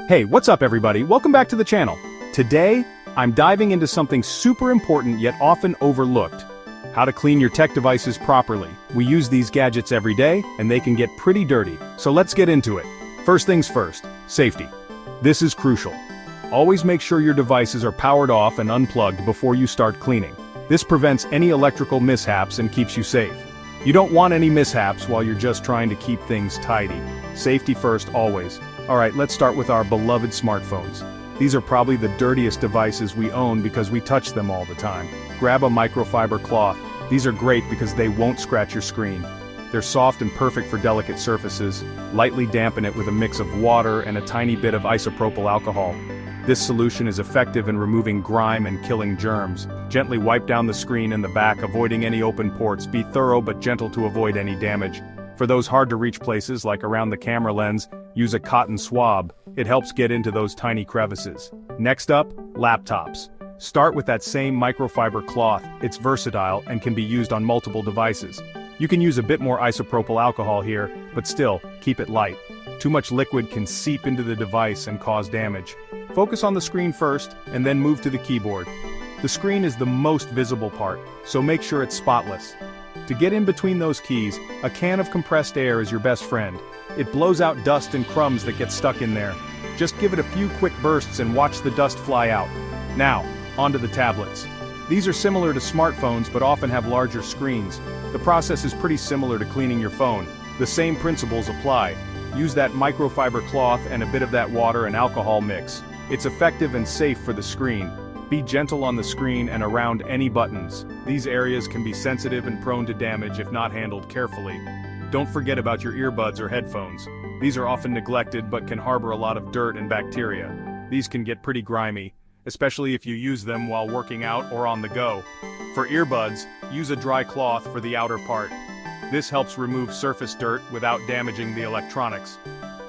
Hey, what's up everybody? Welcome back to the channel. Today, I'm diving into something super important yet often overlooked. How to clean your tech devices properly. We use these gadgets every day, and they can get pretty dirty. So let's get into it. First things first, safety. This is crucial. Always make sure your devices are powered off and unplugged before you start cleaning. This prevents any electrical mishaps and keeps you safe. You don't want any mishaps while you're just trying to keep things tidy. Safety first always. Alright, let's start with our beloved smartphones. These are probably the dirtiest devices we own because we touch them all the time. Grab a microfiber cloth. These are great because they won't scratch your screen. They're soft and perfect for delicate surfaces. Lightly dampen it with a mix of water and a tiny bit of isopropyl alcohol. This solution is effective in removing grime and killing germs. Gently wipe down the screen and the back, avoiding any open ports. Be thorough but gentle to avoid any damage. For those hard-to-reach places, like around the camera lens, use a cotton swab. It helps get into those tiny crevices. Next up, laptops. Start with that same microfiber cloth. It's versatile and can be used on multiple devices. You can use a bit more isopropyl alcohol here, but still, keep it light. Too much liquid can seep into the device and cause damage. Focus on the screen first, and then move to the keyboard. The screen is the most visible part, so make sure it's spotless. To get in between those keys, a can of compressed air is your best friend. It blows out dust and crumbs that get stuck in there. Just give it a few quick bursts and watch the dust fly out. Now, onto the tablets. These are similar to smartphones but often have larger screens. The process is pretty similar to cleaning your phone. The same principles apply. Use that microfiber cloth and a bit of that water and alcohol mix. It's effective and safe for the screen. Be gentle on the screen and around any buttons. These areas can be sensitive and prone to damage if not handled carefully. Don't forget about your earbuds or headphones. These are often neglected but can harbor a lot of dirt and bacteria. These can get pretty grimy, especially if you use them while working out or on the go. For earbuds, use a dry cloth for the outer part. This helps remove surface dirt without damaging the electronics.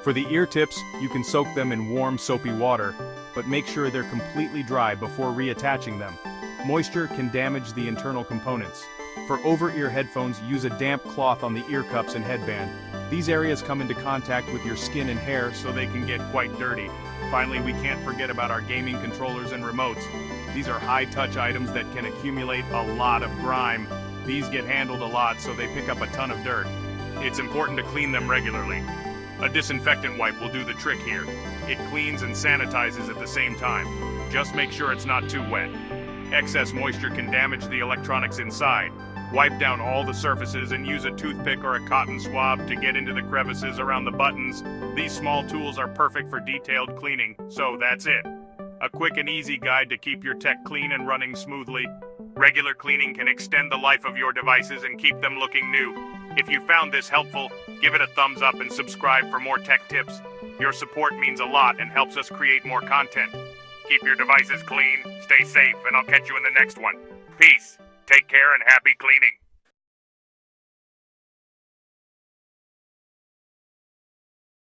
For the ear tips, you can soak them in warm soapy water, but make sure they're completely dry before reattaching them. Moisture can damage the internal components. For over-ear headphones, use a damp cloth on the ear cups and headband. These areas come into contact with your skin and hair, so they can get quite dirty. Finally, we can't forget about our gaming controllers and remotes. These are high-touch items that can accumulate a lot of grime. These get handled a lot, so they pick up a ton of dirt. It's important to clean them regularly. A disinfectant wipe will do the trick here. It cleans and sanitizes at the same time. Just make sure it's not too wet. Excess moisture can damage the electronics inside. Wipe down all the surfaces and use a toothpick or a cotton swab to get into the crevices around the buttons. These small tools are perfect for detailed cleaning, so that's it. A quick and easy guide to keep your tech clean and running smoothly. Regular cleaning can extend the life of your devices and keep them looking new. If you found this helpful, give it a thumbs up and subscribe for more tech tips. Your support means a lot and helps us create more content. Keep your devices clean, stay safe, and I'll catch you in the next one. Peace. Take care and happy cleaning.